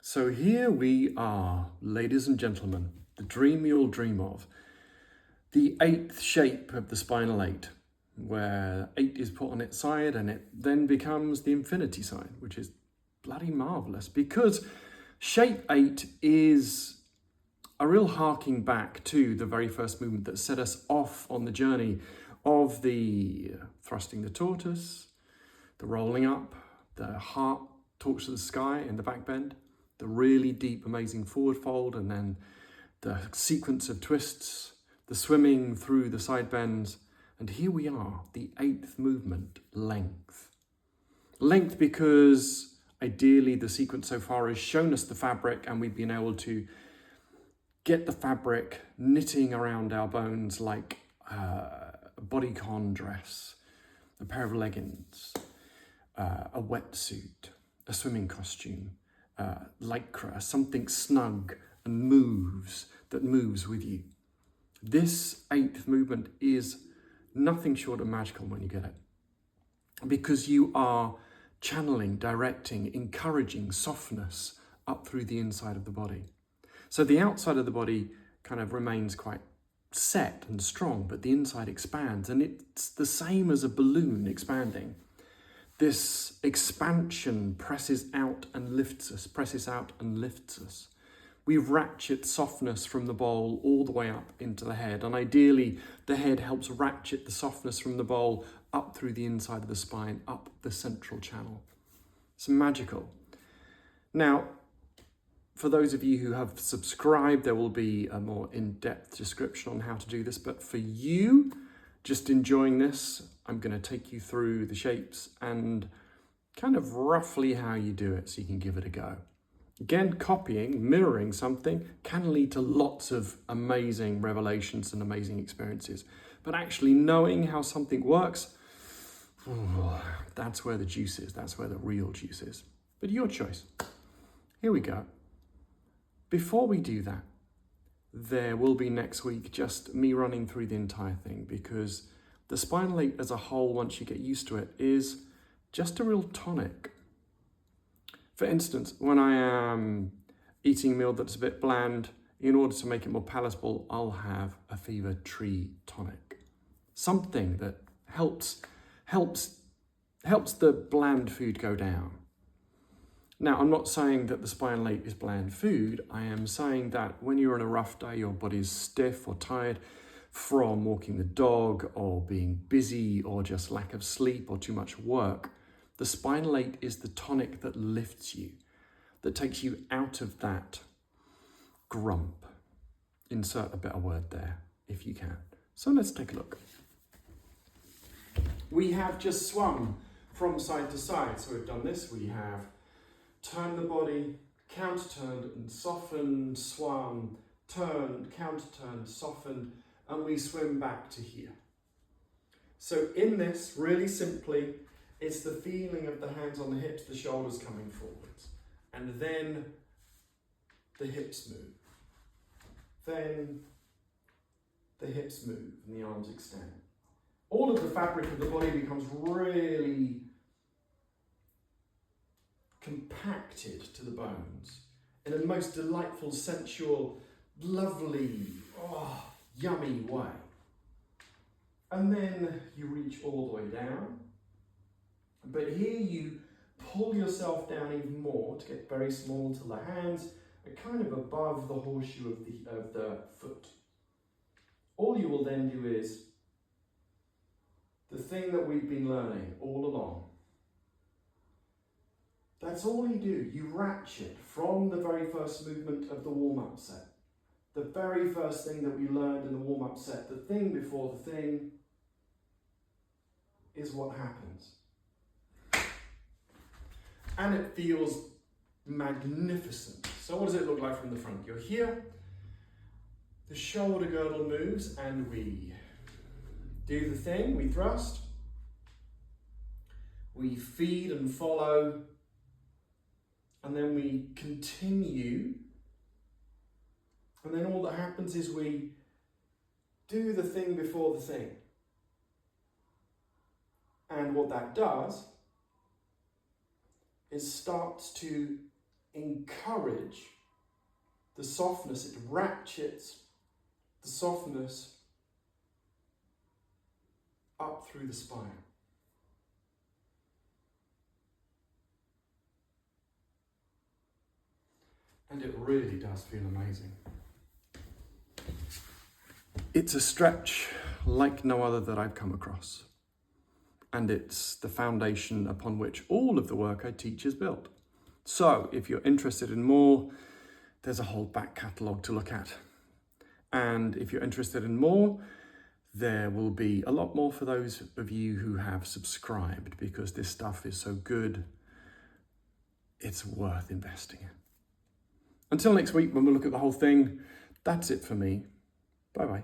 So here we are, ladies and gentlemen, the dream you'll dream of. The 8th shape of the spinal 8, where 8 is put on its side and it then becomes the infinity sign, which is bloody marvellous because shape 8 is a real harking back to the very first movement that set us off on the journey of the thrusting the tortoise, the rolling up, the heart talks to the sky in the back bend, the really deep, amazing forward fold, and then the sequence of twists, the swimming through the side bends, and here we are, the 8th movement, length. Length because ideally the sequence so far has shown us the fabric and we've been able to get the fabric knitting around our bones like a bodycon dress, a pair of leggings, a wetsuit, a swimming costume, lycra, something snug and that moves with you. This 8th movement is nothing short of magical when you get it, because you are channeling, directing, encouraging softness up through the inside of the body. So the outside of the body kind of remains quite set and strong, but the inside expands, and it's the same as a balloon expanding. This expansion presses out and lifts us, presses out and lifts us. We ratchet softness from the bowl all the way up into the head, and ideally the head helps ratchet the softness from the bowl up through the inside of the spine, up the central channel. It's magical. Now, for those of you who have subscribed, there will be a more in-depth description on how to do this, but for you, just enjoying this, I'm going to take you through the shapes and kind of roughly how you do it so you can give it a go. Again, copying, mirroring something can lead to lots of amazing revelations and amazing experiences. But actually knowing how something works, that's where the juice is. That's where the real juice is. But your choice. Here we go. Before we do that, there will be next week just me running through the entire thing, because the spinal 8 as a whole, once you get used to it, is just a real tonic. For instance, when I am eating a meal that's a bit bland, in order to make it more palatable, I'll have a fever tree tonic. Something that helps the bland food go down. Now, I'm not saying that the spinal 8 is bland food. I am saying that when you're on a rough day, your body's stiff or tired from walking the dog or being busy or just lack of sleep or too much work, the spinal 8 is the tonic that lifts you, that takes you out of that grump. Insert a better word there, if you can. So let's take a look. We have just swum from side to side. So we've done this. We have turned the body, counter-turned and softened, swum, turned, counter-turned, softened, and we swim back to here. So in this, really simply, it's the feeling of the hands on the hips, the shoulders coming forwards, and then the hips move. Then the hips move and the arms extend. All of the fabric of the body becomes really compacted to the bones in a most delightful, sensual, lovely, yummy way. And then you reach all the way down. But here you pull yourself down even more to get very small till the hands are kind of above the horseshoe of the foot. All you will then do is the thing that we've been learning all along. That's all you do. You ratchet from the very first movement of the warm-up set. The very first thing that we learned in the warm-up set, the thing before the thing, is what happens. And it feels magnificent. So what does it look like from the front? You're here, the shoulder girdle moves, and we do the thing, we thrust, we feed and follow, and then we continue, and then all that happens is we do the thing before the thing. And what that does is starts to encourage the softness, it ratchets the softness up through the spine. And it really does feel amazing. It's a stretch like no other that I've come across. And it's the foundation upon which all of the work I teach is built. So if you're interested in more, there's a whole back catalogue to look at. And if you're interested in more, there will be a lot more for those of you who have subscribed, because this stuff is so good, it's worth investing in. Until next week when we look at the whole thing, that's it for me. Bye-bye.